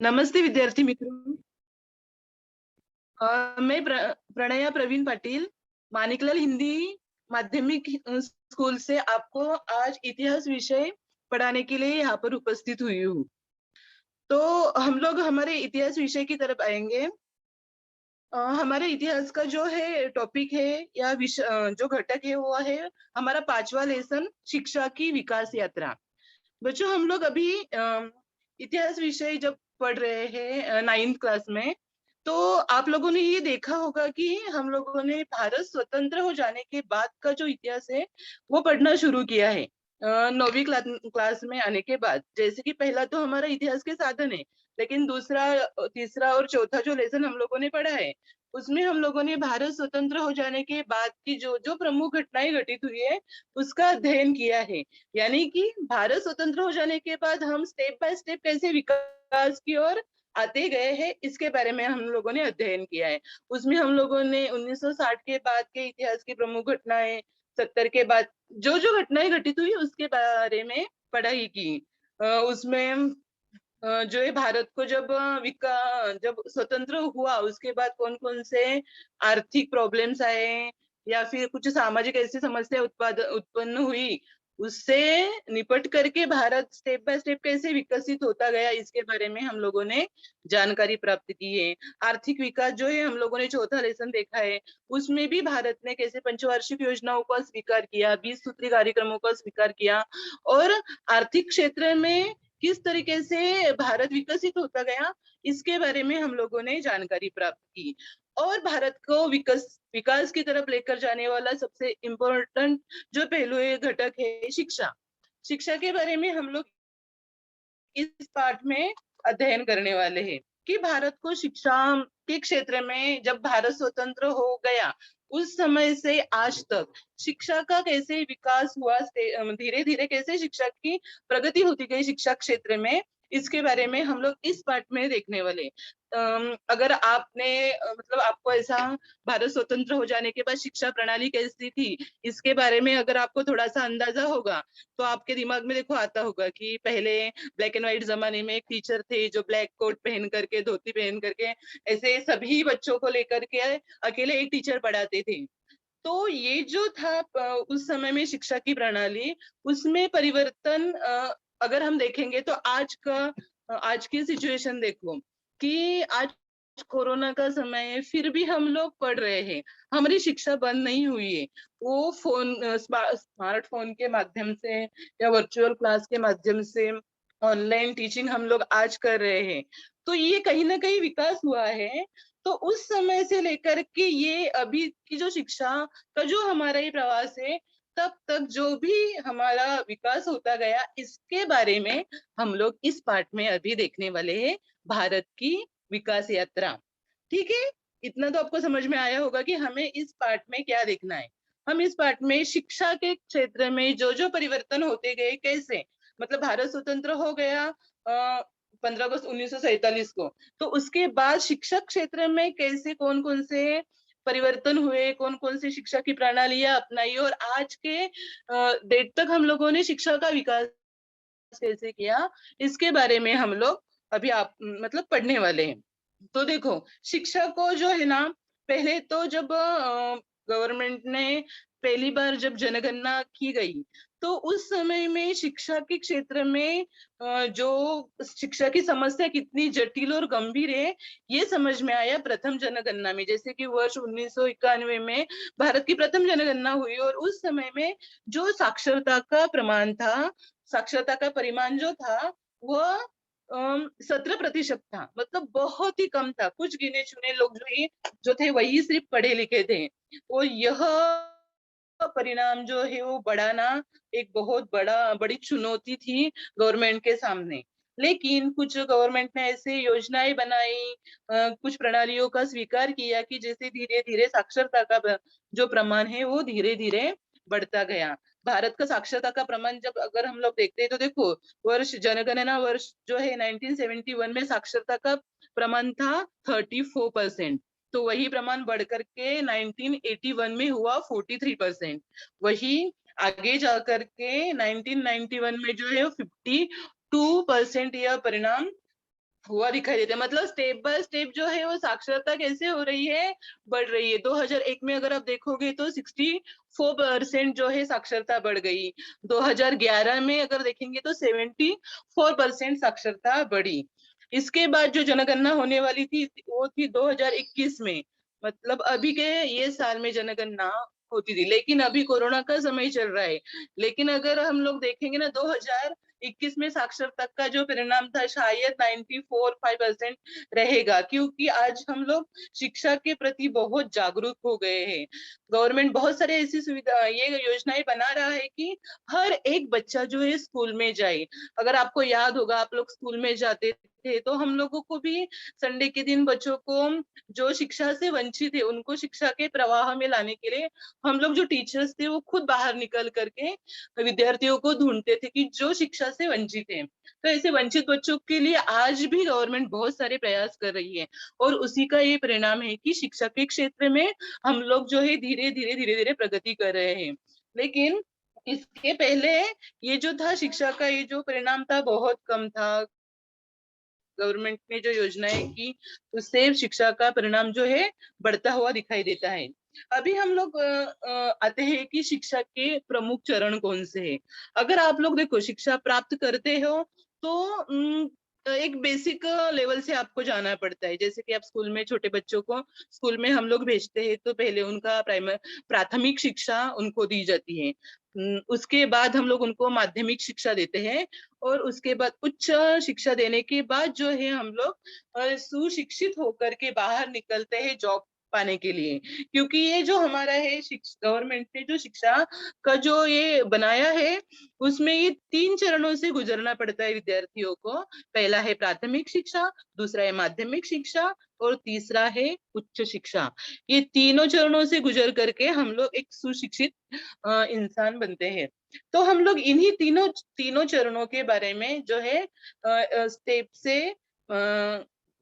नमस्ते विद्यार्थी मित्रों। मैं प्रणया प्रवीण पाटिल मानिकलाल हिंदी माध्यमिक स्कूल से आपको आज इतिहास विषय पढ़ाने के लिए यहाँ पर उपस्थित हुई हूँ। तो हम लोग हमारे इतिहास विषय की तरफ आएंगे। हमारे इतिहास का जो है टॉपिक है या जो घटक है वो है हमारा 5वां लेसन, शिक्षा की विकास यात्रा। बच्चों, हम लोग अभी इतिहास विषय जब पढ़ रहे हैं 9th क्लास में, तो आप लोगों ने ये देखा होगा कि हम लोगों ने भारत स्वतंत्र हो जाने के बाद का जो इतिहास है वो पढ़ना शुरू किया है 9वीं क्लास में आने के बाद। जैसे कि पहला तो हमारा इतिहास के साधन है, लेकिन दूसरा, तीसरा और चौथा जो लेसन हम लोगों ने पढ़ा है उसमें हम लोगों ने भारत स्वतंत्र हो जाने के बाद की जो जो प्रमुख घटनाएं घटित हुई है उसका अध्ययन किया है। यानी कि भारत स्वतंत्र हो जाने के बाद हम स्टेप बाय स्टेप कैसे विकास की ओर आते गए हैं इसके बारे में हम लोगों ने अध्ययन किया है। उसमें हम लोगों ने 1960 के बाद के इतिहास की प्रमुख घटनाएं, 70 के बाद जो जो घटनाएं घटित हुई उसके बारे में पढ़ाई की। उसमें जो है भारत को जब स्वतंत्र हुआ उसके बाद कौन कौन से आर्थिक प्रॉब्लम्स आए या फिर कुछ सामाजिक ऐसी समस्या उत्पन्न हुई, उससे निपट करके भारत स्टेप बाय स्टेप कैसे विकसित होता गया इसके बारे में हम लोगों ने जानकारी प्राप्त की है। आर्थिक विकास जो है हम लोगों ने चौथा लेसन देखा है, उसमें भी भारत ने कैसे पंचवार्षिक योजनाओं का स्वीकार किया, 20 सूत्री कार्यक्रमों का स्वीकार किया और आर्थिक क्षेत्र में किस तरीके से भारत विकसित होता गया इसके बारे में हम लोगों ने जानकारी प्राप्त की। और भारत को विकास की तरफ लेकर जाने वाला सबसे इम्पोर्टेंट जो पहलू घटक है शिक्षा। शिक्षा के बारे में हम लोग इस पाठ में अध्ययन करने वाले हैं कि भारत को शिक्षा के क्षेत्र में जब भारत स्वतंत्र हो गया उस समय से आज तक शिक्षा का कैसे विकास हुआ, धीरे धीरे कैसे शिक्षा की प्रगति होती गई शिक्षा क्षेत्र में, इसके बारे में हम लोग इस पाठ में देखने वाले। अगर आपने मतलब आपको ऐसा भारत स्वतंत्र हो जाने के बाद शिक्षा प्रणाली कैसी थी इसके बारे में अगर आपको थोड़ा सा अंदाजा होगा तो आपके दिमाग में देखो आता होगा कि पहले ब्लैक एंड व्हाइट जमाने में एक टीचर थे जो ब्लैक कोट पहन करके, धोती पहन करके ऐसे सभी बच्चों को लेकर के अकेले एक टीचर पढ़ाते थे। तो ये जो था उस समय में शिक्षा की प्रणाली, उसमें परिवर्तन अगर हम देखेंगे तो आज की सिचुएशन देखो कि आज कोरोना का समय है फिर भी हम लोग पढ़ रहे हैं, हमारी शिक्षा बंद नहीं हुई है। वो स्मार्टफोन के माध्यम से या वर्चुअल क्लास के माध्यम से ऑनलाइन टीचिंग हम लोग आज कर रहे हैं, तो ये कहीं ना कहीं विकास हुआ है। तो उस समय से लेकर के ये अभी की जो शिक्षा का जो हमारा ये प्रवास है तब तक जो भी हमारा विकास होता गया इसके बारे में हम लोग इस पाठ में अभी देखने वाले हैं, भारत की विकास यात्रा। ठीक है, इतना तो आपको समझ में आया होगा कि हमें इस पाठ में क्या देखना है। हम इस पाठ में शिक्षा के क्षेत्र में जो जो परिवर्तन होते गए कैसे, मतलब भारत स्वतंत्र हो गया 15 अगस्त 1947 को, तो उसके बाद शिक्षा क्षेत्र में कैसे कौन कौन से परिवर्तन हुए, कौन कौन सी शिक्षा की प्रणालियां अपनाई और आज के डेट तक हम लोगों ने शिक्षा का विकास कैसे किया, इसके बारे में हम लोग अभी आप मतलब पढ़ने वाले हैं। तो देखो, शिक्षा को जो है ना, पहले तो जब गवर्नमेंट ने पहली बार जब जनगणना की गई तो उस समय में शिक्षा के क्षेत्र में जो शिक्षा की समस्या कितनी जटिल और गंभीर है ये समझ में आया प्रथम जनगणना में। जैसे कि वर्ष 1991 में भारत की प्रथम जनगणना हुई और उस समय में जो साक्षरता का प्रमाण था, साक्षरता का परिमाण जो था वह 17% था, मतलब बहुत ही कम था। कुछ गिने चुने लोग जो थे वही सिर्फ पढ़े लिखे थे। और यह परिणाम जो है वो बढ़ाना एक बहुत बड़ी चुनौती थी गवर्नमेंट के सामने। लेकिन कुछ गवर्नमेंट ने ऐसे योजनाएं बनाई, कुछ प्रणालियों का स्वीकार किया कि जैसे धीरे धीरे साक्षरता का जो प्रमाण है वो धीरे धीरे बढ़ता गया। भारत का साक्षरता का प्रमाण जब अगर हम लोग देखते हैं तो देखो, जनगणना वर्ष जो है 1971 में साक्षरता का प्रमाण था 34%, तो वही प्रमाण बढ़कर के 1981 में हुआ 43%। वही आगे जाकर के 1991 में जो है 52% यह परिणाम हुआ दिखाई देता है। मतलब स्टेप बाय स्टेप जो है वो साक्षरता कैसे हो रही है, बढ़ रही है। 2001 में अगर आप देखोगे तो 64% जो है साक्षरता बढ़ गई। 2011 में अगर देखेंगे तो 74% साक्षरता बढ़ी। इसके बाद जो जनगणना होने वाली थी वो थी 2021 में। मतलब अभी के ये साल में जनगणना होती थी, लेकिन अभी कोरोना का समय चल रहा है। लेकिन अगर हम लोग देखेंगे ना 2021 में साक्षरता का जो परिणाम था शायद 94-5% रहेगा, क्योंकि आज हम लोग शिक्षा के प्रति बहुत जागरूक हो गए हैं। गवर्नमेंट बहुत सारे ऐसी सुविधा ये योजनाएं बना रहा है कि हर एक बच्चा जो है स्कूल में जाए। अगर आपको याद होगा आप लोग स्कूल में जाते थे तो हम लोगों को भी संडे के दिन बच्चों को जो शिक्षा से वंचित है उनको शिक्षा के प्रवाह में लाने के लिए हम लोग जो टीचर्स थे वो खुद बाहर निकल करके विद्यार्थियों को ढूंढते थे कि जो शिक्षा से वंचित है। तो ऐसे वंचित बच्चों के लिए आज भी गवर्नमेंट बहुत सारे प्रयास कर रही है, और उसी का ये परिणाम है कि शिक्षा के क्षेत्र में हम लोग जो है धीरे धीरे प्रगति कर रहे हैं। लेकिन इसके पहले ये जो था शिक्षा का ये जो परिणाम था बहुत कम था। गवर्नमेंट ने जो योजनाएं की उससे शिक्षा का परिणाम जो है बढ़ता हुआ दिखाई देता है। अभी हम लोग आते हैं कि शिक्षा के प्रमुख चरण कौन से हैं। अगर आप लोग देखो शिक्षा प्राप्त करते हो तो एक बेसिक लेवल से आपको जाना पड़ता है। जैसे कि आप स्कूल में छोटे बच्चों को स्कूल में हम लोग भेजते हैं तो पहले उनका प्राथमिक शिक्षा उनको दी जाती है। उसके बाद हम लोग उनको माध्यमिक शिक्षा देते हैं, और उसके बाद उच्च शिक्षा देने के बाद जो है हम लोग सुशिक्षित होकर के बाहर निकलते हैं जॉब पाने के लिए। क्योंकि ये जो हमारा है गवर्नमेंट ने जो शिक्षा का जो ये बनाया है उसमें ये 3 चरणों से गुजरना पड़ता है विद्यार्थियों को। पहला है प्राथमिक शिक्षा, दूसरा है माध्यमिक शिक्षा, और तीसरा है उच्च शिक्षा। ये तीनों चरणों से गुजर करके हम लोग एक सुशिक्षित इंसान बनते हैं। तो हम लोग इन्हीं तीनों तीनों चरणों के बारे में जो है स्टेप से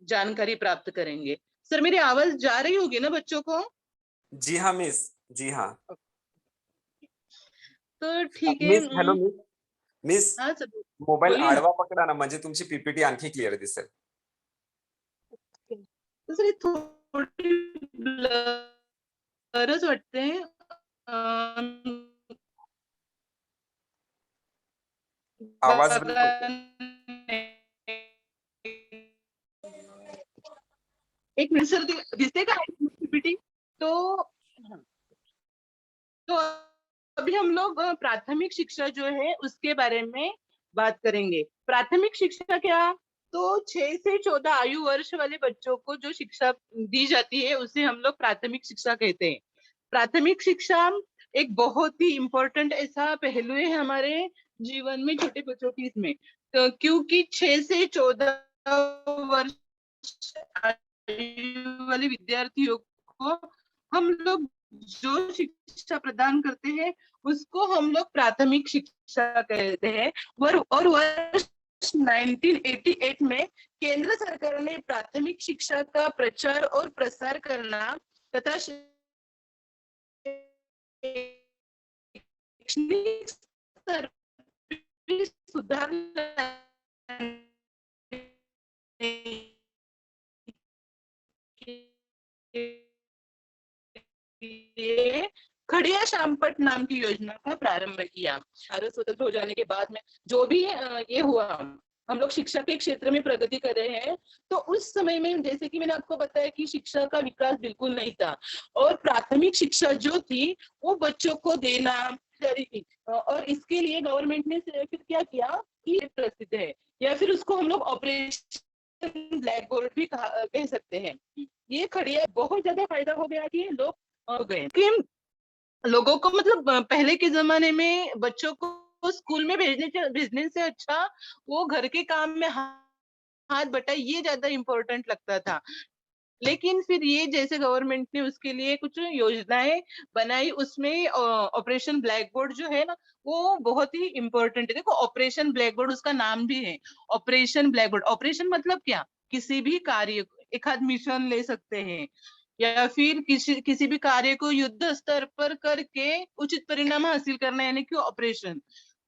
जानकारी प्राप्त करेंगे। सर मेरी आवाज जा रही होगी ना बच्चों को? जी हाँ मिस, जी हाँ तो ठीक है। मिस. Hello miss. मिस, हाँ सर मोबाईल बोलिए ना। आडवा पकडा ना, म्हणजे तुमची पीपीटी आणखी क्लिअर दिसेल. तो सर ये थोड़ी ब्लरच वाटते हैं। आवाज ब्रेक होतो. एक मिनिट सर दिसते का पीपीटी? तो तो अभी हम लोग प्राथमिक शिक्षा जो है उसके बारे में बात करेंगे। प्राथमिक शिक्षा क्या? तो 6 से 14 आयु वर्ष वाले बच्चों को जो शिक्षा दी जाती है उसे हम लोग प्राथमिक शिक्षा कहते हैं। प्राथमिक शिक्षा एक बहुत ही इम्पोर्टेंट ऐसा पहलू है हमारे जीवन में छोटे बच्चों की इसमें। तो क्योंकि 6 से 14 वर्ष आयु वाले विद्यार्थियों को हम लोग जो शिक्षा प्रदान करते हैं उसको हम लोग प्राथमिक शिक्षा कहते हैं। और वर्ष 1988 में केंद्र सरकार ने प्राथमिक शिक्षा का प्रचार और प्रसार करना तथा शैक्षणिक स्तर में सुधार लिए खड़िया श्यामपट नाम की योजना का प्रारंभ किया। भारत स्वतंत्र हो जाने के बाद में जो भी ये हुआ, हम लोग शिक्षा के क्षेत्र में प्रगति कर रहे हैं। तो उस समय में जैसे कि मैंने आपको बताया कि शिक्षा का विकास बिल्कुल नहीं था, और प्राथमिक शिक्षा जो थी वो बच्चों को देना जरूरी थी। और इसके लिए गवर्नमेंट ने फिर क्या किया कि प्रसिद्ध है, या फिर उसको हम लोग ऑपरेशन ब्लैक बोर्ड भी कह सकते हैं। ये खड़िया बहुत ज्यादा फायदा हो गया कि लोग हो गए कि लोगों को मतलब पहले के जमाने में बच्चों को स्कूल में भेजने से अच्छा वो घर के काम में हाथ बटाई ये ज्यादा इम्पोर्टेंट लगता था। लेकिन फिर ये जैसे गवर्नमेंट ने उसके लिए कुछ योजनाएं बनाई, उसमें ऑपरेशन ब्लैक बोर्ड जो है ना वो बहुत ही इम्पोर्टेंट है। देखो ऑपरेशन ब्लैक बोर्ड उसका नाम भी है, ऑपरेशन ब्लैक बोर्ड। ऑपरेशन मतलब क्या? किसी भी कार्य, एक आध मिशन ले सकते हैं, या फिर किसी भी कार्य को युद्ध स्तर पर करके उचित परिणाम हासिल करना, यानी कि ऑपरेशन।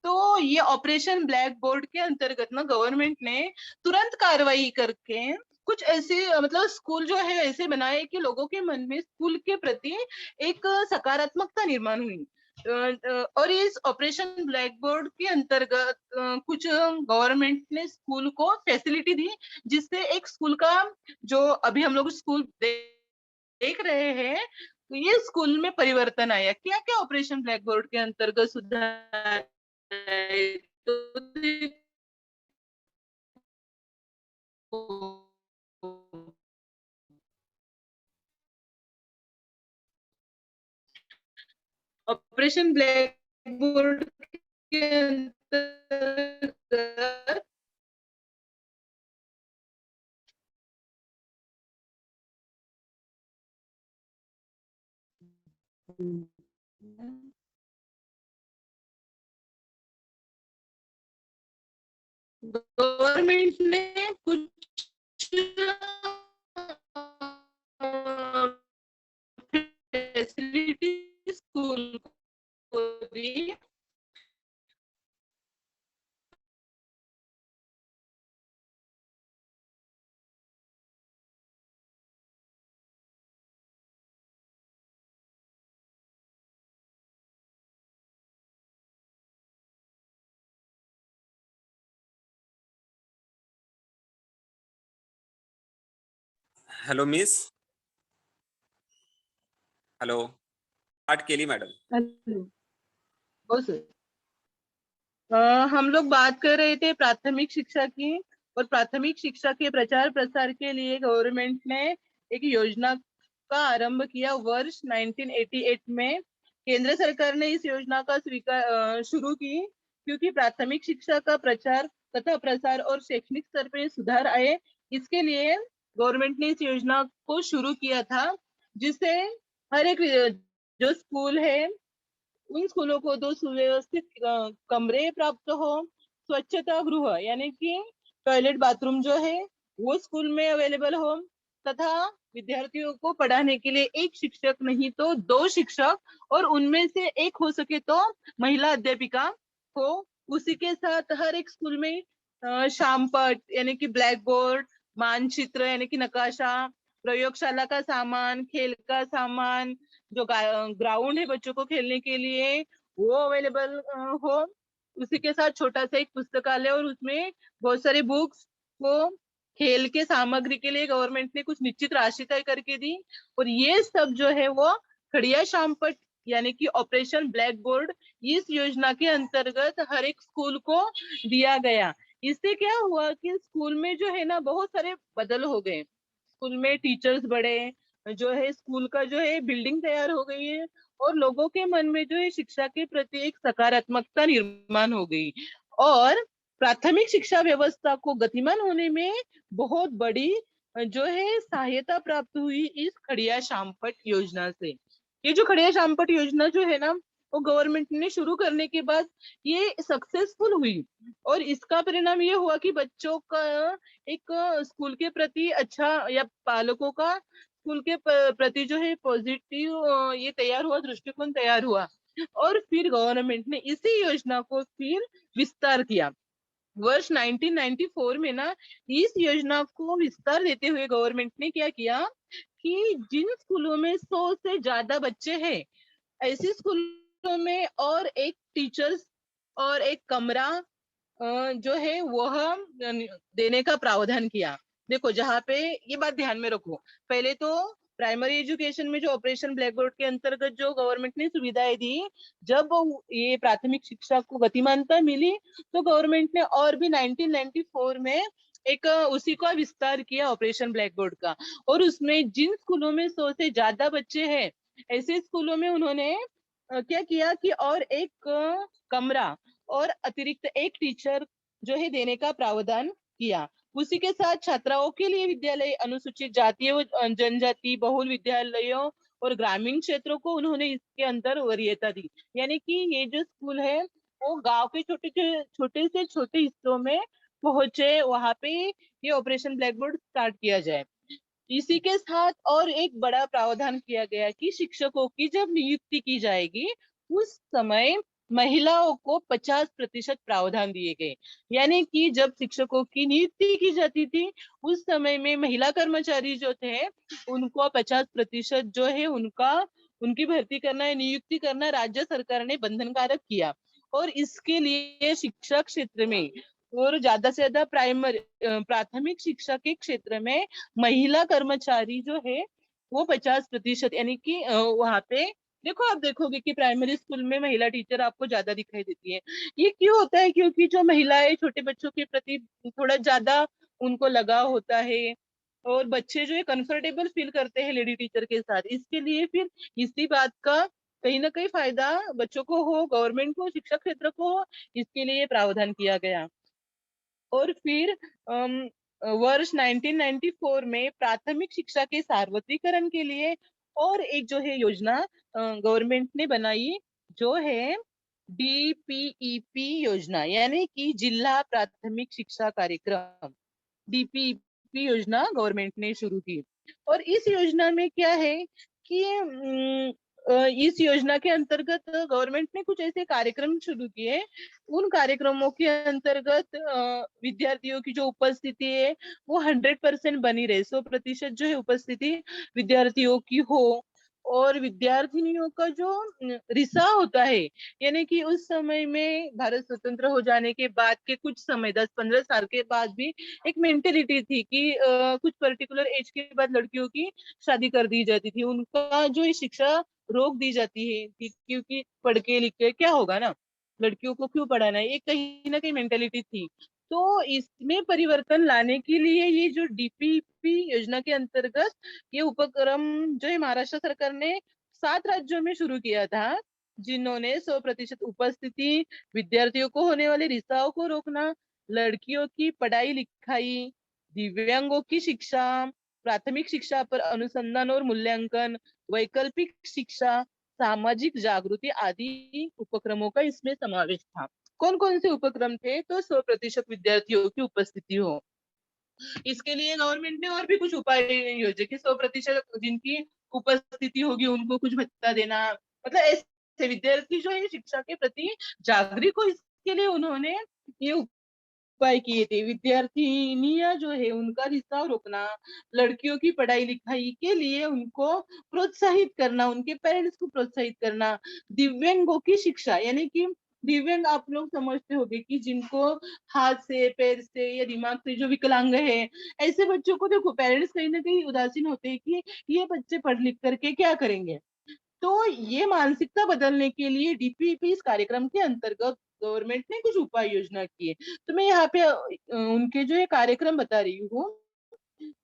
तो ये ऑपरेशन ब्लैक बोर्ड के अंतर्गत ना गवर्नमेंट ने तुरंत कार्रवाई करके कुछ ऐसे मतलब स्कूल जो है ऐसे बनाए कि लोगों के मन में स्कूल के प्रति एक सकारात्मकता निर्माण हुई। और इस ऑपरेशन ब्लैक बोर्ड के अंतर्गत कुछ गवर्नमेंट ने स्कूल को फैसिलिटी दी, जिससे एक स्कूल का जो अभी हम लोग स्कूल देख रहे हैं, तो ये स्कूल में परिवर्तन आया। क्या क्या ऑपरेशन ब्लैक बोर्ड के अंतर्गत सुधार आए? तो ऑपरेशन ब्लैक बोर्ड के अंतर्गत गवर्नमेंट ने कुछ फैसिलिटी स्कूल को दी। Hello miss. हॅलो. स्टार्ट केली मॅडम. हेलो, हो सर। हम लोग बात कर रहे थे प्राथमिक शिक्षा की, और प्राथमिक शिक्षा के प्रचार प्रसार के लिए गवर्नमेंट ने एक योजना का आरंभ किया वर्ष 1988 में। केंद्र सरकार ने इस योजना का शुरू की, क्योंकि प्राथमिक शिक्षा का प्रचार तथा प्रसार और शैक्षणिक स्तर पर सुधार आए, इसके लिए गवर्नमेंट ने इस योजना को शुरू किया था, जिससे हर एक जो स्कूल है उन स्कूलों को दो सुव्यवस्थित कमरे प्राप्त हो, स्वच्छता गृह यानी कि टॉयलेट बाथरूम जो है वो स्कूल में अवेलेबल हो, तथा विद्यार्थियों को पढ़ाने के लिए एक शिक्षक नहीं तो दो शिक्षक, और उनमें से एक हो सके तो महिला अध्यापिका हो। उसी के साथ हर एक स्कूल में शामपट यानी कि ब्लैक बोर्ड, मानचित्र यानी कि नकाशा, प्रयोगशाला का सामान, खेल का सामान, जो ग्राउंड है बच्चों को खेलने के लिए वो अवेलेबल हो। उसी के साथ छोटा सा एक पुस्तकालय, और उसमें बहुत सारे बुक्स को खेल के सामग्री के लिए गवर्नमेंट ने कुछ निश्चित राशि तय करके दी। और ये सब जो है वो खड़िया शामपट यानी कि ऑपरेशन ब्लैक बोर्ड इस योजना के अंतर्गत हर एक स्कूल को दिया गया। इससे क्या हुआ कि स्कूल में जो है ना बहुत सारे बदल हो गए। स्कूल में टीचर्स बढ़े, जो है स्कूल का जो है बिल्डिंग तैयार हो गई है, और लोगों के मन में जो है शिक्षा के प्रति एक सकारात्मकता निर्माण हो गई। और प्राथमिक शिक्षा व्यवस्था को गतिमान होने में बहुत बड़ी जो है सहायता प्राप्त हुई इस खड़िया शामपट योजना से। ये जो खड़िया शामपट योजना जो है ना, वो गवर्नमेंट ने शुरू करने के बाद ये सक्सेसफुल हुई, और इसका परिणाम ये हुआ कि बच्चों का एक स्कूल के प्रति अच्छा, या पालकों का स्कूल के प्रति जो है पॉजिटिव ये तैयार हुआ, दृष्टिकोण तैयार हुआ। और फिर गवर्नमेंट ने इसी योजना को फिर विस्तार किया। वर्ष 1994 में ना इस योजना को विस्तार देते हुए गवर्नमेंट ने क्या किया कि जिन स्कूलों में 100 से ज्यादा बच्चे हैं, ऐसे स्कूलों में और एक टीचर्स और एक कमरा जो है वह देने का प्रावधान किया। देखो, जहाँ पे ये बात ध्यान में रखो, पहले तो प्राइमरी एजुकेशन में जो ऑपरेशन ब्लैक बोर्ड के अंतर्गत जो गवर्नमेंट ने सुविधाएं दी, जब ये प्राथमिक शिक्षा को गतिमानता मिली तो गवर्नमेंट ने और भी 1994 में एक उसी का विस्तार किया ऑपरेशन ब्लैक बोर्ड का। और उसमें जिन स्कूलों में 100 से ज्यादा बच्चे हैं, ऐसे स्कूलों में उन्होंने क्या किया कि और एक कमरा और अतिरिक्त एक टीचर जो है देने का प्रावधान किया। उसी के साथ छात्राओं के लिए विद्यालय अनुसूचित जाति व जनजाति बहुल विद्यालयों और ग्रामीण क्षेत्रों को उन्होंने इसके अंदर वरीयता दी। यानी कि ये जो स्कूल है वो गांव के छोटे से छोटे हिस्सों में पहुंचे, वहां पे ये ऑपरेशन ब्लैक बोर्ड स्टार्ट किया जाए। इसी के साथ और एक बड़ा प्रावधान किया गया कि शिक्षकों की जब नियुक्ति की जाएगी उस समय महिलाओं को 50% प्रावधान दिए गए। यानी कि जब शिक्षकों की नियुक्ति की जाती थी उस समय में महिला कर्मचारी जो थे उनको 50% जो है उनकी भर्ती करना या नियुक्ति करना राज्य सरकार ने बंधनकारक किया। और इसके लिए शिक्षा क्षेत्र में और ज्यादा से ज्यादा प्राथमिक शिक्षा के क्षेत्र में महिला कर्मचारी जो है वो 50% यानी कि वहां पे देखो, आप देखोगे कि प्राइमरी स्कूल में महिला टीचर आपको ज्यादा दिखाई देती है। ये क्यों होता है? क्योंकि जो महिलाएं छोटे बच्चों के प्रति थोड़ा ज्यादा उनको लगाव होता है और बच्चे जो है कंफर्टेबल फील करते हैं लेडी टीचर के साथ। इसके लिए फिर इसी बात का कहीं ना कहीं फायदा बच्चों को हो, गवर्नमेंट को, शिक्षा क्षेत्र को हो, इसके लिए प्रावधान किया गया। और फिर वर्ष 1994 में प्राथमिक शिक्षा के सार्वत्रिकरण के लिए और एक जो है योजना गवर्नमेंट ने बनाई, जो है डीपीईपी योजना, यानी कि जिला प्राथमिक शिक्षा कार्यक्रम। डीपीईपी योजना गवर्नमेंट ने शुरू की। और इस योजना में क्या है कि इस योजना के अंतर्गत गवर्नमेंट ने कुछ ऐसे कार्यक्रम शुरू किए। उन कार्यक्रमों के अंतर्गत विद्यार्थियों की जो उपस्थिति है वो 100% बनी रहे, 100% जो है उपस्थिति विद्यार्थियों की हो। और विद्यार्थिनियों का जो रिसाव होता है, यानी कि उस समय में भारत स्वतंत्र हो जाने के बाद के कुछ समय 10-15 साल के बाद भी एक मेंटेलिटी थी कि कुछ पर्टिकुलर एज के बाद लड़कियों की शादी कर दी जाती थी, उनका जो शिक्षा रोक दी जाती है क्योंकि पढ़ के लिख के क्या होगा ना, लड़कियों को क्यों पढ़ाना है, ये कहीं ना कहीं मेंटेलिटी थी। तो इसमें परिवर्तन लाने के लिए ये जो डीपीपी योजना के अंतर्गत ये उपक्रम जो है महाराष्ट्र सरकार ने 7 राज्यों में शुरू किया था, जिन्होंने 100% उपस्थिति, विद्यार्थियों को होने वाले रिसाव को रोकना, लड़कियों की पढ़ाई लिखाई, दिव्यांगों की शिक्षा, प्राथमिक शिक्षा पर अनुसंधान और मूल्यांकन, वैकल्पिक शिक्षा, सामाजिक जागृति आदि उपक्रमों का इसमें समावेश था। कौन कौन से उपक्रम थे? तो 100% विद्यार्थियों की उपस्थिति हो। इसके लिए गवर्नमेंट ने और भी कुछ उपाय योजे कि 100% जिनकी उपस्थिति होगी उनको कुछ भत्ता देना। मतलब ऐसे विद्यार्थी जो है शिक्षा के प्रति जागरूक हो, इसके लिए उन्होंने ये उपाय किए थे। विद्यार्थिनियां जो है उनका रिसाव रोकना, लड़कियों की पढ़ाई लिखाई के लिए उनको प्रोत्साहित करना, उनके पेरेंट्स को प्रोत्साहित करना, दिव्यांगों की शिक्षा, यानी कि दिव्यांग आप लोग समझते होंगे कि जिनको हाथ से, पैर से या दिमाग से जो विकलांग है, ऐसे बच्चों को देखो पेरेंट्स कहीं ना कहीं उदासीन होते हैं कि ये बच्चे पढ़ लिख करके क्या करेंगे। तो ये मानसिकता बदलने के लिए डीपीपी इस कार्यक्रम के अंतर्गत गवर्नमेंट ने कुछ उपाय योजना की है। तो मैं यहाँ पे उनके जो ये कार्यक्रम बता रही हूँ,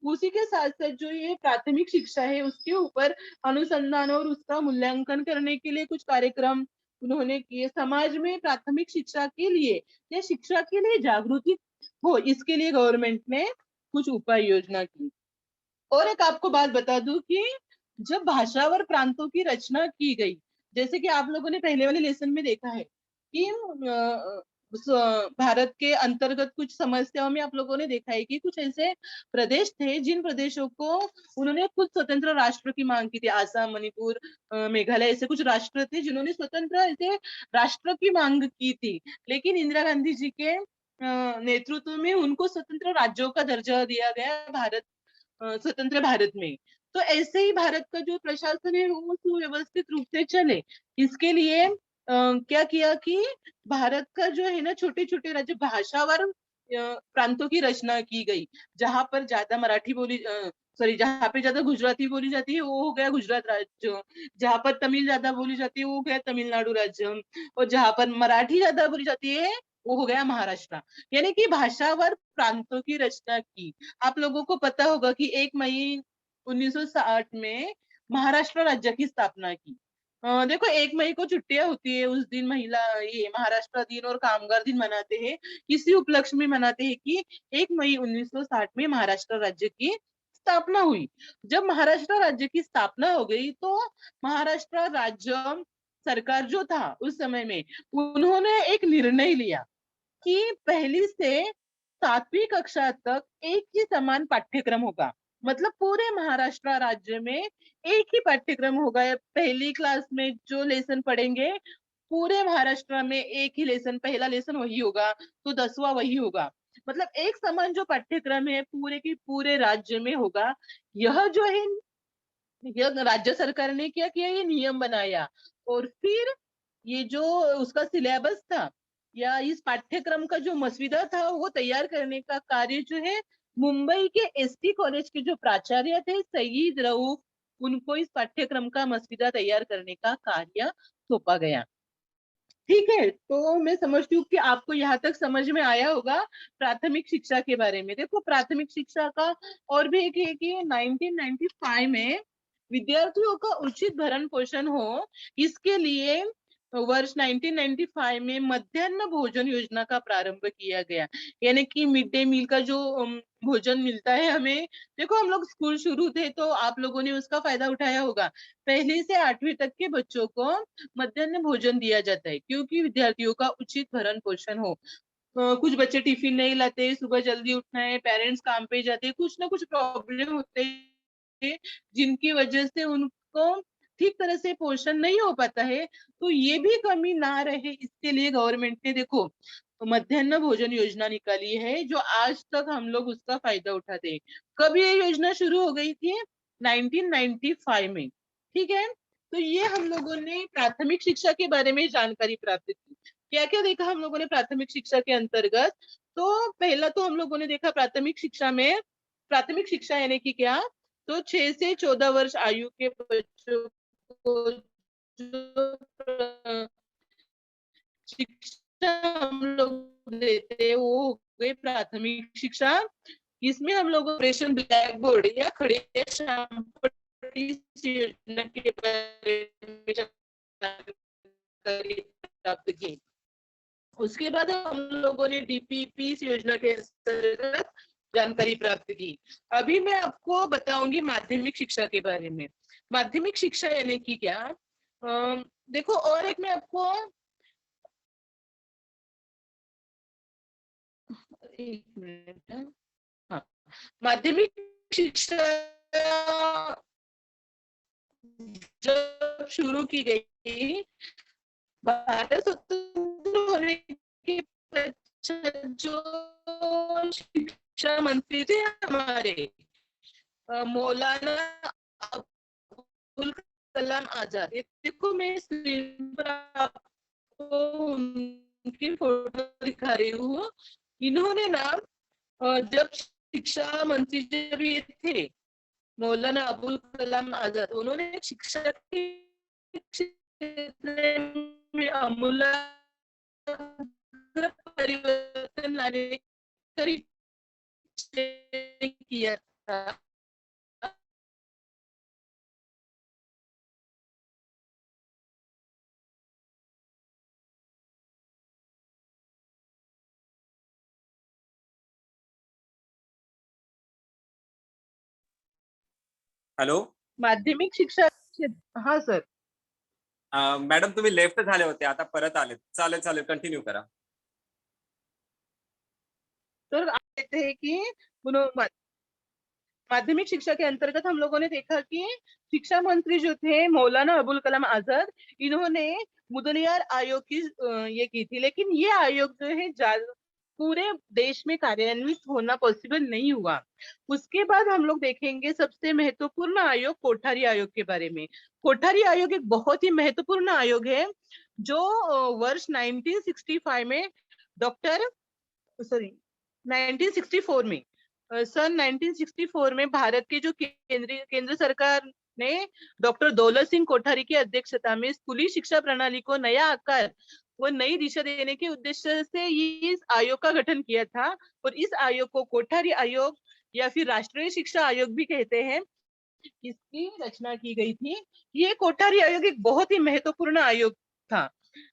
उसी के साथ साथ जो ये प्राथमिक शिक्षा है उसके ऊपर अनुसंधान और उसका मूल्यांकन करने के लिए कुछ कार्यक्रम उन्होंने किए। समाज में प्राथमिक शिक्षा के लिए या शिक्षा के लिए जागृति हो, इसके लिए गवर्नमेंट ने कुछ उपाय योजना की। और एक आपको बात बता दूं कि जब भाषावर प्रांतों की रचना की गई, जैसे कि आप लोगों ने पहले वाले लेसन में देखा है कि भारत के अंतर्गत कुछ समस्याओं में आप लोगों ने देखा है कि कुछ ऐसे प्रदेश थे जिन प्रदेशों को उन्होंने खुद स्वतंत्र राष्ट्र की मांग की थी। आसाम, मणिपुर, मेघालय, ऐसे कुछ राष्ट्र थे जिन्होंने स्वतंत्र ऐसे राष्ट्र की मांग की थी। लेकिन इंदिरा गांधी जी के नेतृत्व में उनको स्वतंत्र राज्यों का दर्जा दिया गया भारत, स्वतंत्र भारत में। तो ऐसे ही भारत का जो प्रशासन है वो सुव्यवस्थित रूप से चले, इसके लिए क्या किया कि भारत का जो है ना छोटे छोटे राज्य भाषावार प्रांतों की रचना की गई। जहां पर ज्यादा मराठी बोली, सॉरी, जहाँ पे ज्यादा गुजराती बोली जाती है वो हो गया गुजरात राज्य, जहाँ पर तमिल ज्यादा बोली जाती है वो हो गया तमिलनाडु राज्य, और जहाँ पर मराठी ज्यादा बोली जाती है वो हो गया महाराष्ट्र। यानी कि भाषावार प्रांतों की रचना की। आप लोगों को पता होगा कि 1 मई 1960 में महाराष्ट्र राज्य की स्थापना की। देखो 1 मई को छुट्टियां होती है, उस दिन महिला ये महाराष्ट्र दिन और कामगार दिन मनाते हैं। इसी उपलक्ष्य में मनाते हैं कि 1 मई 1960 में महाराष्ट्र राज्य की स्थापना हुई। जब महाराष्ट्र राज्य की स्थापना हो गई तो महाराष्ट्र राज्य सरकार जो था उस समय में उन्होंने एक निर्णय लिया कि पहली से 7वीं कक्षा तक एक ही समान पाठ्यक्रम होगा। मतलब पूरे महाराष्ट्र राज्य में एक ही पाठ्यक्रम होगा। पहली क्लास में जो लेसन पढ़ेंगे पूरे महाराष्ट्र में एक ही लेसन, पहला लेसन वही होगा तो 10वां वही होगा। मतलब एक समान जो पाठ्यक्रम है पूरे की पूरे राज्य में होगा। यह जो है, यह राज्य सरकार ने क्या किया, ये नियम बनाया। और फिर ये जो उसका सिलेबस था या इस पाठ्यक्रम का जो मसौदा था वो तैयार करने का कार्य जो है मुंबई के एसटी कॉलेज के जो प्राचार्य थे सईद रऊफ, उनको इस पाठ्यक्रम का मसौदा तैयार करने का कार्य सौंपा गया। ठीक है, तो मैं समझती हूँ कि आपको यहाँ तक समझ में आया होगा प्राथमिक शिक्षा के बारे में। देखो, प्राथमिक शिक्षा का और भी एक है कि 1995 में विद्यार्थियों का उचित भरण पोषण हो, इसके लिए वर्ष 1995 में मध्याह्न भोजन योजना का प्रारंभ किया गया। यानी कि मिड डे मील का जो भोजन मिलता है हमें। देखो, हम लोग स्कूल शुरू थे तो आप लोगों ने उसका फायदा उठाया होगा। पहली से 8वीं तक के बच्चों को मध्याह्न भोजन दिया जाता है क्योंकि विद्यार्थियों का उचित भरण पोषण हो। कुछ बच्चे टिफिन नहीं लाते, सुबह जल्दी उठना है, पेरेंट्स काम पे जाते हैं, कुछ ना कुछ प्रॉब्लम होते हैं जिनकी वजह से उनको ठीक तरह से पोषण नहीं हो पाता है। तो ये भी कमी ना रहे, इसके लिए गवर्नमेंट ने देखो मध्याह्न भोजन योजना निकाली है, जो आज तक हम लोग उसका फायदा उठाते हैं। कब ये योजना शुरू हो गई थी? 1995 में। ठीक है, तो ये हम लोगों ने प्राथमिक शिक्षा के बारे में जानकारी प्राप्त की। क्या क्या देखा हम लोगों ने प्राथमिक शिक्षा के अंतर्गत? तो पहला तो हम लोगों ने देखा प्राथमिक शिक्षा में, प्राथमिक शिक्षा यानी कि क्या, तो 6 से 14 वर्ष आयु के बच्चों को जो शिक्षा हम लोग देते हैं वो हो गई प्राथमिक शिक्षा। इसमें हम लोग ऑपरेशन ब्लैक बोर्ड या खड़े श्याम पट्टी योजना के बारे में जानकारी प्राप्त की। उसके बाद हम लोगों ने डीपीपी योजना के अंतर्गत जानकारी प्राप्त की। अभी मैं आपको बताऊंगी माध्यमिक शिक्षा के बारे में। माध्यमिक शिक्षा यानी कि क्या? देखो, और एक मैं आपको एक मिनट। हाँ, माध्यमिक शिक्षा जब शुरू की गई, भारत स्वतंत्र होने के पश्चात जो शिक्षा मंत्री थे हमारे मौलाना अबुल कलाम आजाद, देखो मैं स्क्रीन पर आपको उनकी फोटो दिखा रही हूँ। इन्होंने ना जब शिक्षा मंत्री जब ये थे मौलाना अबुल कलाम आजाद, उन्होंने शिक्षा के क्षेत्र में आमूलाग्र परिवर्तन लाने का निश्चय किया था। हॅलो माध्यमिक शिक्षा हाँ सर। मॅडम, तुम्ही लेफ्ट झाले होते, आता परत आले. चालेल चालेल, कंटिन्यू करा. तो आप कहते हैं कि माध्यमिक शिक्षा के अंतर्गत हम लोगों ने देखा कि शिक्षा मंत्री जो थे मौलाना अबुल कलाम आजाद, इन्होंने मुदलियार आयोग की ये की थी। लेकिन ये आयोग जो है पूरे देश में कार्यान्वित होना पॉसिबल नहीं हुआ। उसके बाद हम लोग देखेंगे सबसे महत्वपूर्ण आयोग कोठारी आयोग के बारे में। कोठारी आयोग एक बहुत ही महत्वपूर्ण आयोग है जो वर्ष 1965 में डॉक्टर सॉरी 1964 में सन 1964 में भारत के जो केंद्र सरकार ने डॉक्टर दौलत सिंह कोठारी की अध्यक्षता में स्कूली शिक्षा प्रणाली को नया आकार व नई दिशा देने के उद्देश्य से ये इस आयोग का गठन किया था। और इस आयोग को कोठारी आयोग या फिर राष्ट्रीय शिक्षा आयोग भी कहते हैं, इसकी रचना की गई थी। ये कोठारी आयोग एक बहुत ही महत्वपूर्ण आयोग था,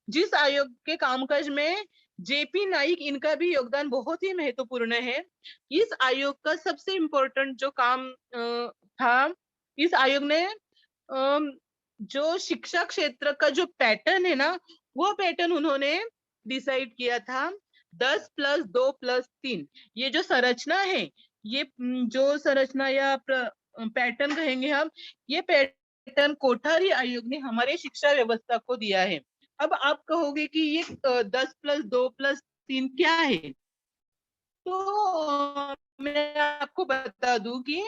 जिस आयोग के कामकाज में जेपी नाइक, इनका भी योगदान बहुत ही महत्वपूर्ण है। इस आयोग का सबसे इम्पोर्टेंट जो काम था, इस आयोग ने जो शिक्षा क्षेत्र का जो पैटर्न है ना, वो पैटर्न उन्होंने डिसाइड किया था। 10+2+3 ये जो संरचना है, ये जो संरचना या पैटर्न कहेंगे हम, ये पैटर्न कोठारी आयोग ने हमारे शिक्षा व्यवस्था को दिया है। अब आप कहोगे कि ये 10 + 2 + 3 क्या है? तो मैं आपको बता दूं कि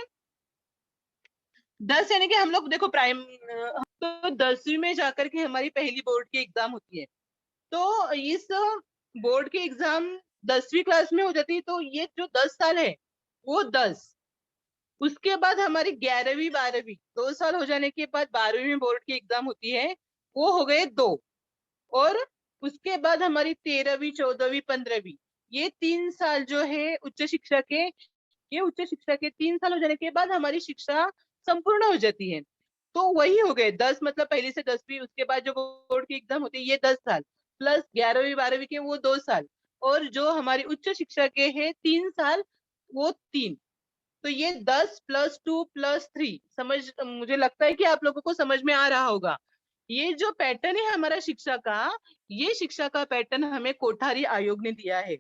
10 यानी कि हम लोग देखो तो 10वीं में जाकर के हमारी पहली बोर्ड की एग्जाम होती है। तो इस बोर्ड की एग्जाम 10वीं क्लास में हो जाती है, तो ये जो 10 साल है वो 10। उसके बाद हमारी 11वीं 12वीं 2 साल हो जाने के बाद 12वीं में बोर्ड की एग्जाम होती है, वो हो गए 2। और उसके बाद हमारी 13वीं 14वीं 15वीं, ये 3 साल जो है उच्च शिक्षा के, ये उच्च शिक्षा के 3 साल हो जाने के बाद हमारी शिक्षा संपूर्ण हो जाती है। तो वही हो गए 10, मतलब पहली से 10वीं, उसके बाद जो बोर्ड की एग्जाम होती है ये 10 साल, प्लस 11वीं 12वीं के वो 2 साल, और जो हमारी उच्च शिक्षा के है 3 साल, वो 3। तो ये 10 + 2 + 3 समझ, मुझे लगता है कि आप लोगों को समझ में आ रहा होगा। ये जो पैटर्न है हमारा शिक्षा का, ये शिक्षा का पैटर्न हमें कोठारी आयोग ने दिया है।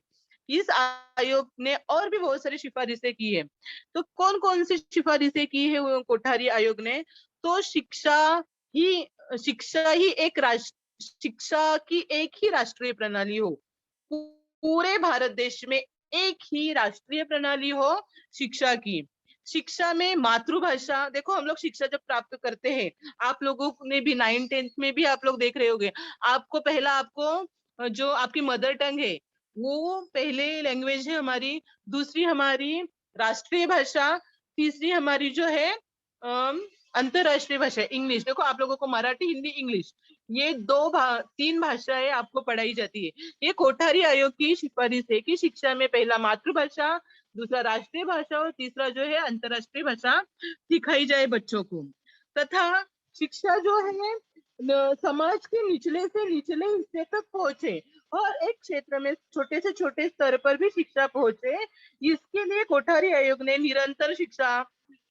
इस आयोग ने और भी बहुत सारी सिफारिशें की है। तो कौन कौन सी सिफारिशें की है वो कोठारी आयोग ने? तो ही शिक्षा ही एक राष्ट्र शिक्षा की एक ही राष्ट्रीय प्रणाली हो, पूरे भारत देश में एक ही राष्ट्रीय प्रणाली हो शिक्षा की। शिक्षा में मातृभाषा, देखो हम लोग शिक्षा जब प्राप्त करते हैं, आप लोगों ने भी 9th 10th में भी आप लोग देख रहे होंगे, आपको पहला आपको जो आपकी मदर टंग है वो पहले लैंग्वेज है हमारी, दूसरी हमारी राष्ट्रीय भाषा, तीसरी हमारी जो है अंतरराष्ट्रीय भाषा इंग्लिश। देखो आप लोगों को मराठी हिंदी इंग्लिश, ये 3 भाषाएं आपको पढ़ाई जाती है। ये कोठारी आयोग की सिफारिश है कि शिक्षा में पहला मातृभाषा, दूसरा राष्ट्रीय भाषा और तीसरा जो है अंतरराष्ट्रीय भाषा सिखाई जाए बच्चों को। तथा शिक्षा जो है समाज के निचले से निचले हिस्से तक पहुंचे और एक क्षेत्र में छोटे से छोटे स्तर पर भी शिक्षा पहुंचे, इसके लिए कोठारी आयोग ने निरंतर शिक्षा,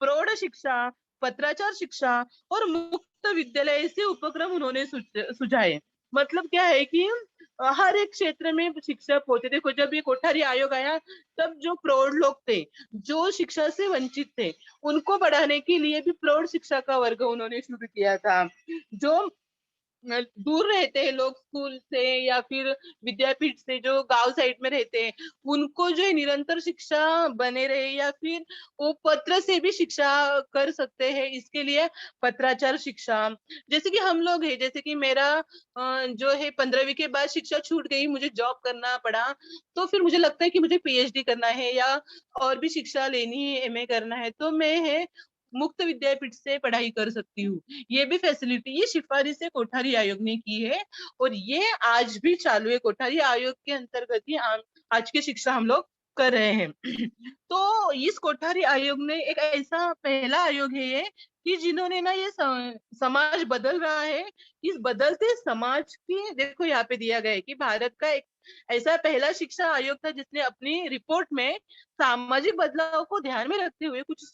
प्रौढ़ शिक्षा, पत्राचार शिक्षा और मुक्त विद्यालय ऐसे उपक्रम उन्होंने सुझाए। मतलब क्या है कि हर एक क्षेत्र में शिक्षा पहुंचे। देखो जब ये कोठारी आयोग आया, तब जो प्रौढ़ लोग थे, जो शिक्षा से वंचित थे, उनको बढ़ाने के लिए भी प्रौढ़ शिक्षा का वर्ग उन्होंने शुरू किया था। जो दूर रहते हैं लोग स्कूल से या फिर विद्यापीठ से, जो गांव साइड में रहते हैं, उनको जो है निरंतर शिक्षा बने रहे या फिर वो पत्र से भी शिक्षा कर सकते हैं, इसके लिए पत्राचार शिक्षा। जैसे कि हम लोग है, जैसे कि मेरा जो है 15वीं के बाद शिक्षा छूट गई, मुझे जॉब करना पड़ा, तो फिर मुझे लगता है कि मुझे पीएचडी करना है या और भी शिक्षा लेनी है, एमए करना है, तो मैं है मुक्त विद्यापीठ से पढ़ाई कर सकती हूँ। ये भी फैसिलिटी, ये सिफारिशें कोठारी आयोग ने की है और ये आज भी चालू है। कोठारी आयोग के अंतर्गत ही आज की शिक्षा हम लोग कर रहे हैं। तो इस कोठारी आयोग ने एक ऐसा पहला आयोग है ये कि जिन्होंने ना ये समाज बदल रहा है, इस बदलते समाज की, देखो यहाँ पे दिया गया है कि भारत का एक ऐसा पहला शिक्षा आयोग था जिसने अपनी रिपोर्ट में सामाजिक बदलाव को ध्यान में रखते हुए कुछ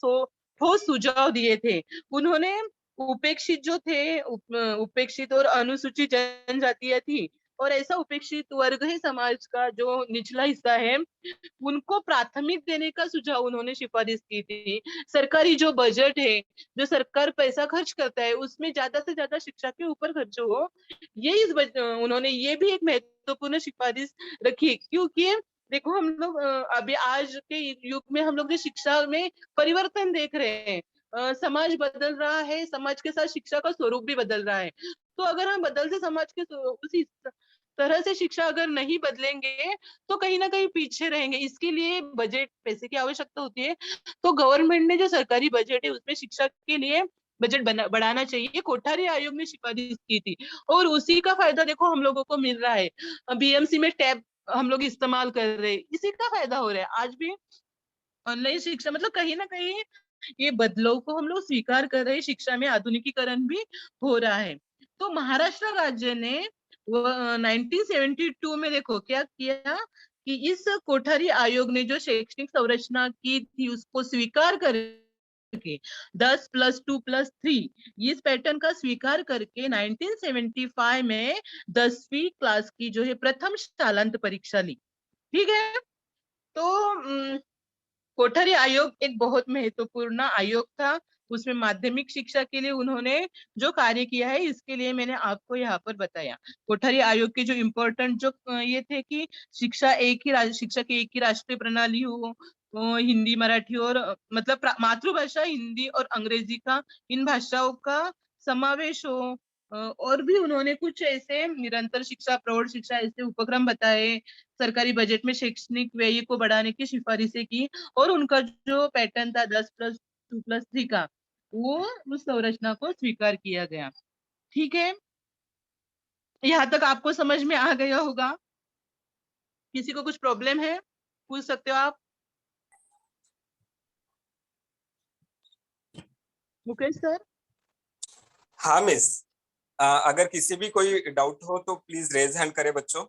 ठोस सुझाव दिए थे। उन्होंने उपेक्षित जो थे, उपेक्षित और अनुसूचित जनजातियां थी, और ऐसा उपेक्षित वर्ग है समाज का जो निचला हिस्सा है, उनको प्राथमिक देने का सुझाव उन्होंने सिफारिश की थी। सरकारी जो बजट है, जो सरकार पैसा खर्च करता है, उसमें ज्यादा से ज्यादा शिक्षा के ऊपर खर्च हो, ये उन्होंने ये भी एक महत्वपूर्ण सिफारिश रखी, क्योंकि देखो हम लोग अभी आज के युग में हम लोग जो शिक्षा में परिवर्तन देख रहे हैं, समाज बदल रहा है, समाज के साथ शिक्षा का स्वरूप भी बदल रहा है। तो अगर हम बदलते समाज के उसी तरह से शिक्षा अगर नहीं बदलेंगे, तो कहीं ना कहीं पीछे रहेंगे। इसके लिए बजट, पैसे की आवश्यकता होती है। तो गवर्नमेंट ने जो सरकारी बजट है उसमें शिक्षा के लिए बजट बढ़ाना चाहिए, कोठारी आयोग ने सिफारिश की थी और उसी का फायदा देखो हम लोगों को मिल रहा है। बीएमसी में टैब हम लोग इस्तेमाल कर रहे हैं, इसी का फायदा हो रहा है। आज भी ऑनलाइन शिक्षा, मतलब कहीं ना कहीं ये बदलाव को हम लोग स्वीकार कर रहे हैं, शिक्षा में आधुनिकीकरण भी हो रहा है। तो महाराष्ट्र राज्य ने 1972 में देखो क्या किया कि इस कोठारी आयोग ने जो शैक्षणिक संरचना की थी उसको स्वीकार करके 10 + 2 + 3, इस पैटर्न का स्वीकार करके 1975 में 10वीं क्लास की जो है प्रथम शालांत परीक्षा ली। ठीक है। तो कोठारी आयोग एक बहुत महत्वपूर्ण आयोग था। उसमें माध्यमिक शिक्षा के लिए उन्होंने जो कार्य किया है, इसके लिए मैंने आपको यहाँ पर बताया। कोठारी आयोग के जो इम्पोर्टेंट जो ये थे कि शिक्षा की एक ही राष्ट्रीय प्रणाली हो, हिंदी मराठी और मतलब मातृभाषा हिंदी और अंग्रेजी का, इन भाषाओं का समावेश हो। और भी उन्होंने कुछ ऐसे निरंतर शिक्षा, प्रौढ़ शिक्षा ऐसे उपक्रम बताए। सरकारी बजट में शैक्षणिक व्यय को बढ़ाने की सिफारिशें की। और उनका जो पैटर्न था 10+2+3 का, वो उस संरचना को स्वीकार किया गया। ठीक है, यहाँ तक आपको समझ में आ गया होगा। किसी को कुछ प्रॉब्लम है, पूछ सकते हो आप। मुकेश सर। हाँ मिस, अगर किसी भी कोई डाउट हो तो प्लीज रेज हैंड करे बच्चों।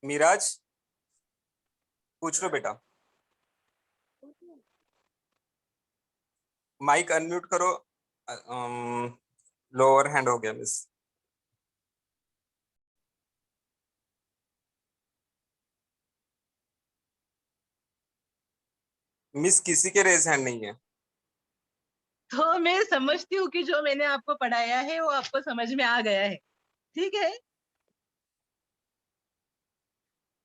मिराज, पूछ लो बेटा। माइक अनम्यूट करो। लोअर हैंड हो गया मिस। मिस किसी के रेज हैंड नहीं है। तो मैं समझती हूँ कि जो मैंने आपको पढ़ाया है वो आपको समझ में आ गया है। ठीक है,